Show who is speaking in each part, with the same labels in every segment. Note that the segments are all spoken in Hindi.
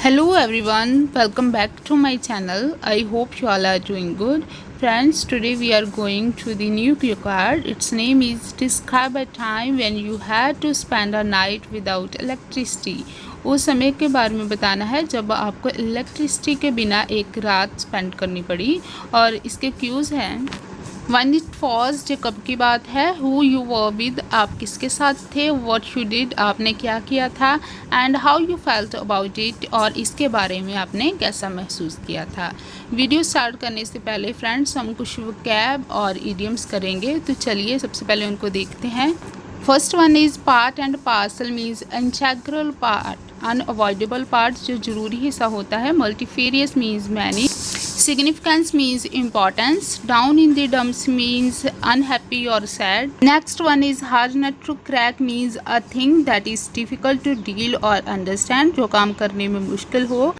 Speaker 1: Hello everyone, welcome back to my channel. I hope you all are doing good. Friends, today we are going to the new cue card. Its name is Describe a time when you had to spend a night without electricity. उस समय के बारे में बताना है जब आपको इलेक्ट्रिसिटी के बिना एक रात स्पेंड करनी पड़ी। और इसके क्यूज़ हैं वन इट वॉज जो कब की बात है, हु यू वर विद आप किसके साथ थे, व्हाट यू डिड आपने क्या किया था, and how you felt about it और इसके बारे में आपने कैसा महसूस किया था। वीडियो स्टार्ट करने से पहले फ्रेंड्स हम कुछ वोकैब और इडियम्स करेंगे, तो चलिए सबसे पहले उनको देखते हैं। First one is part and parcel means integral part, unavoidable part जो जरूरी हिस्सा होता है। Multifarious means many. Significance means importance. Down in the dumps means unhappy or sad. Next one is hard nut to crack means a thing that is difficult to deal or understand, जो काम करने में मुश्किल हो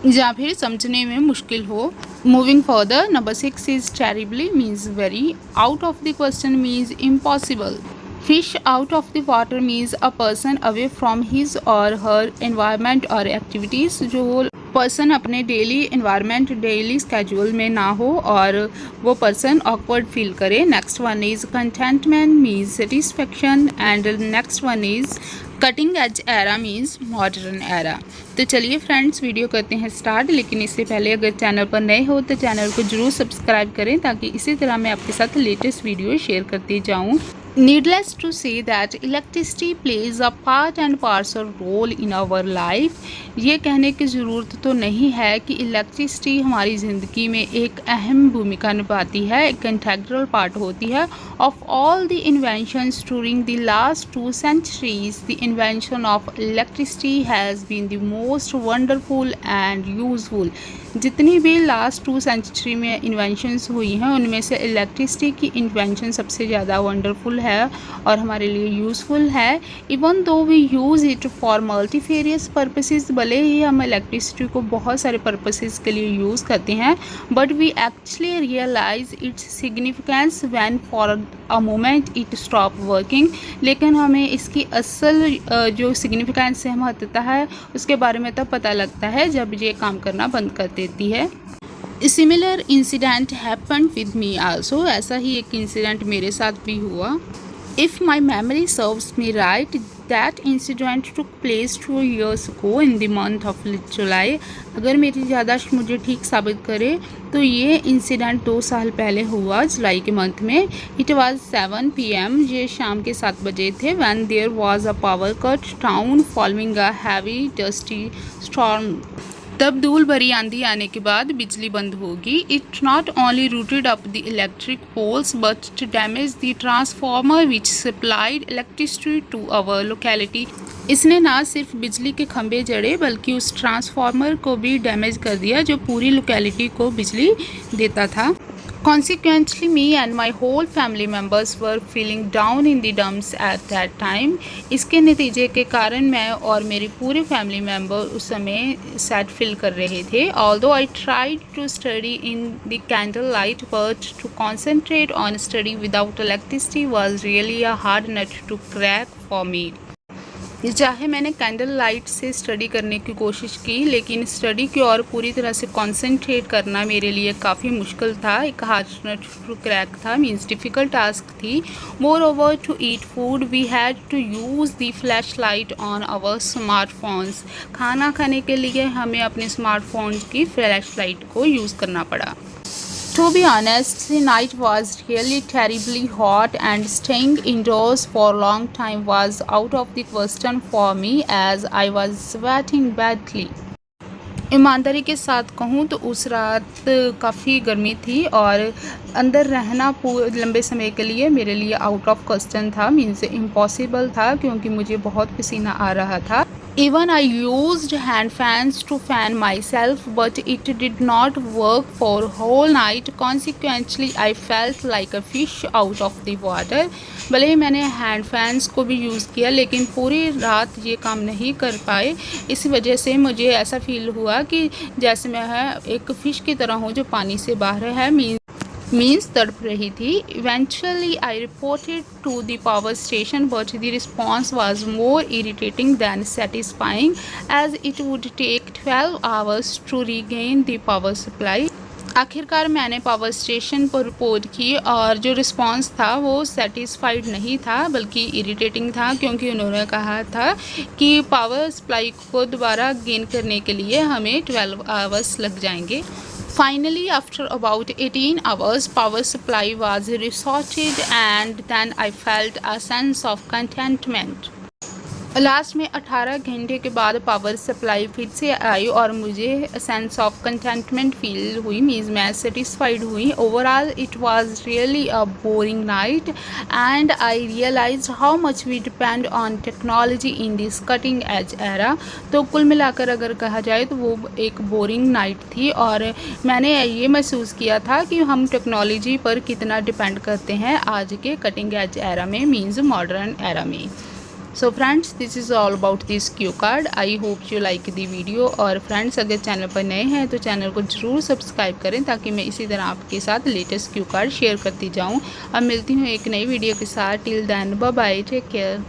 Speaker 1: या फिर समझने में मुश्किल हो। Moving further, number 6 is terribly means very. Out of the question means impossible. Fish out of the water means a person away from his or her environment or activities, जो पर्सन अपने डेली इन्वायरमेंट डेली स्केड्यूल में ना हो और वो पर्सन ऑकवर्ड फील करे। Next one is contentment means satisfaction and next one is cutting edge era means modern era. तो चलिए फ्रेंड्स वीडियो करते हैं स्टार्ट, लेकिन इससे पहले अगर चैनल पर नए हो तो चैनल को ज़रूर सब्सक्राइब करें ताकि इसी तरह मैं आपके साथ लेटेस्ट वीडियो शेयर करती जाऊँ। Needless to say that electricity plays a part and parcel role in our life. ये कहने की ज़रूरत तो नहीं है कि इलेक्ट्रिसिटी हमारी ज़िंदगी में एक अहम भूमिका निभाती है, एक इंटेग्रल पार्ट होती है। Of all the inventions during the last 2 centuries, the invention of electricity has been the most wonderful and useful. जितनी भी लास्ट 2 century में इन्वेंशंस हुई हैं उनमें से इलेक्ट्रिसिटी की इन्वेंशन सबसे ज़्यादा वंडरफुल है और हमारे लिए यूज़फुल है। Even though we use it for multifarious purposes, भले ही हम इलेक्ट्रिसिटी को बहुत सारे पर्पसेस के लिए यूज़ करते हैं, but we actually realise its significance when for a moment it stop working. लेकिन हमें इसकी असल जो सिग्निफिकेंस है, महत्वता है, उसके बारे में तब पता लगता है जब ये काम करना बंद कर देती है। Similar incident happen with me also, ऐसा ही एक इंसिडेंट मेरे साथ भी हुआ। If my memory serves me right, that incident took place 2 years ago in the month of July। अगर मेरी याददाश्त मुझे ठीक साबित करे तो ये इंसिडेंट 2 साल पहले हुआ, जुलाई के मंथ में। इट वॉज 7 PM, ये शाम के 7 बजे थे। When there was a power cut town following a heavy dusty storm. तब धूल भरी आंधी आने के बाद बिजली बंद होगी। It not only rooted up the electric poles but damage the transformer which supplied electricity to our locality. इसने ना सिर्फ बिजली के खंभे जड़े बल्कि उस ट्रांसफार्मर को भी डैमेज कर दिया जो पूरी लोकेलिटी को बिजली देता था। Consequently, me and my whole family members were feeling down in the dumps at that time। इसके नतीजे के कारण मैं और मेरी पूरे फैमिली मेम्बर उस समय सैड फील कर रहे थे। Although I tried to study in the candlelight, but to concentrate on study without electricity was really a hard nut to crack for me। चाहे मैंने कैंडल लाइट से स्टडी करने की कोशिश की, लेकिन स्टडी की ओर पूरी तरह से कंसंट्रेट करना मेरे लिए काफ़ी मुश्किल था, एक हार्ड नट टू क्रैक था, मीन्स डिफ़िकल्ट टास्क थी। Moreover to eat food we had to use the flash light on our smartphones. खाना खाने के लिए हमें अपने स्मार्टफोन की फ्लैश लाइट को यूज़ करना पड़ा। To be honest, the night was really terribly hot and staying indoors for a long time was out of the question for me as I was sweating badly। ईमानदारी के साथ कहूँ तो उस रात काफ़ी गर्मी थी और अंदर रहना लंबे समय के लिए मेरे लिए आउट ऑफ क्वेश्चन था, मीन्स इम्पॉसिबल था, क्योंकि मुझे बहुत पसीना आ रहा था। Even I used hand fans to fan myself, but it did not work for whole night. Consequently, I felt like a fish out of the water। भले ही मैंने हैंड फैंस को भी यूज़ किया लेकिन पूरी रात ये काम नहीं कर पाए। इस वजह से मुझे ऐसा फील हुआ कि जैसे मैं एक फ़िश की तरह हूँ जो पानी से बाहर है। मीन्स तड़प रही थी। Eventually I reported to the power station but the response was more irritating than satisfying as it would take 12 hours to regain the power supply. आखिरकार मैंने पावर स्टेशन पर रिपोर्ट की और जो रिस्पांस था वो सेटिस्फाइड नहीं था बल्कि इरिटेटिंग था, क्योंकि उन्होंने कहा था कि पावर सप्लाई को दोबारा गेन करने के लिए हमें 12 आवर्स लग जाएंगे। Finally, after about 18 hours, power supply was resorted and then I felt a sense of contentment. Last में 18 घंटे के बाद पावर सप्लाई फिर से आई और मुझे सेंस ऑफ कंटेंटमेंट फील हुई, मीन्स मैं सेटिस्फाइड हुई। Overall it was really a boring night and I realised how much we depend on technology in this cutting edge era. तो कुल मिलाकर अगर कहा जाए तो वो एक बोरिंग नाइट थी और मैंने ये महसूस किया था कि हम टेक्नोलॉजी पर कितना डिपेंड करते हैं आज के कटिंग एज एरा में, मीन्स मॉडर्न एरा में। So friends, this is all about this Q card. I hope you like the video. और फ्रेंड्स, अगर चैनल पर नए हैं तो चैनल को ज़रूर सब्सक्राइब करें ताकि मैं इसी तरह आपके साथ लेटेस्ट क्यू कार्ड शेयर करती जाऊं। अब मिलती हूँ एक नई वीडियो के साथ। Till then bye bye, take care.